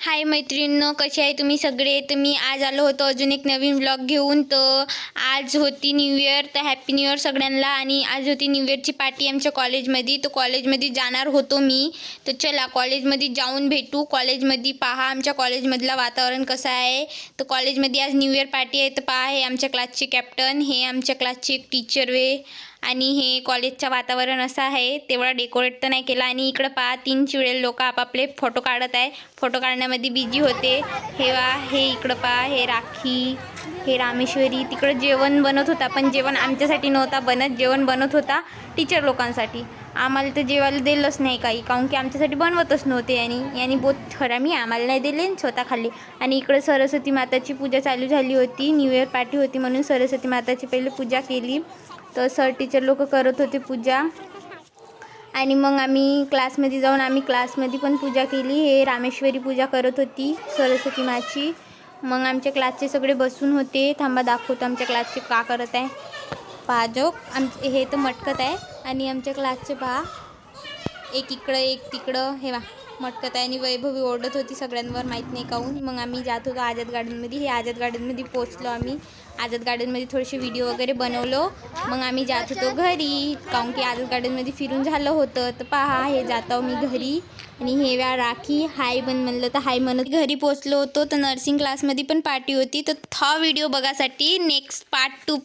हाय मैत्रिणींनो, कसे आहे तुम्ही सगळे. तर मी आज आलो होतो अजून एक नवीन व्लॉग घेऊन. तर आज होती न्यू इयर, तर हॅपी न्यू इयर सगळ्यांना. आणि आज होती न्यू इयरची पार्टी आमच्या कॉलेजमध्ये. तर कॉलेजमध्ये जाणार होतो मी. तर चला कॉलेजमध्ये जाऊन भेटू. कॉलेजमध्ये पहा आमच्या कॉलेजमधलं वातावरण कसं आहे. तर कॉलेजमध्ये आज न्यू इयर पार्टी आहे. तर पहा, हे आमच्या क्लासचे कॅप्टन, हे आमच्या क्लासचे एक टीचर वे. आणि हे कॉलेजचं वातावरण असं आहे. तेवढा डेकोरेट तर नाही केला. आणि इकडं पहा, 3 चिडेल लोक आपापले फोटो काढत आहे. फोटो काढण्यामध्ये बिझी होते. हे इकडं पहा, हे राखी, हे रामेश्वरी. तिकडं जेवण बनत होता, पण जेवण आमच्यासाठी नव्हता बनत. जेवण बनत होता टीचर लोकांसाठी. आम्हाला तर जेवायला दिलंच नाही काही, काहून की आमच्यासाठी बनवतच नव्हते. यांनी बहुत हरामी, आम्हाला नाही दिले, स्वतः खाल्ली. आणि इकडं सरस्वती माताची पूजा चालू झाली होती. न्यू इयर पार्टी होती म्हणून सरस्वती माताची पहिले पूजा केली. तर सर टीचर लोक करत होते पूजा. आणि मग आम्ही क्लासमध्ये जाऊन क्लासमध्ये पण पूजा केली. हे रामेश्वरी पूजा करत होती सरस्वती माची. मग आमच्या क्लासचे सगळे बसून होते. थांबा दाखवतो आमच्या क्लासचे का करत आहे. पहा जो हे तर मटकत आहे. आणि आमच्या क्लासचे पहा, एक इकडं एक तिकडं, हे वा मटकत आहे. आणि वैभवी ओरडत होती सगळ्यांवर, माहीत नाही काहून. मग आम्ही जात होतो आझाद गार्डनमध्ये. हे आझाद गार्डनमध्ये पोचलो आम्ही. आझाद गार्डनमध्ये थोडेसे व्हिडिओ वगैरे बनवलो. मग आम्ही जात होतो घरी, काहून की आझाद गार्डनमध्ये फिरून झालं होतं. तर पहा, हे जातो मी घरी. आणि हे व्या राखी हाय म्हणलं तर हाय म्हणत घरी पोचलो होतो. तर नर्सिंग क्लासमध्ये पण पार्टी होती. तर हा व्हिडिओ बघासाठी नेक्स्ट पार्ट 2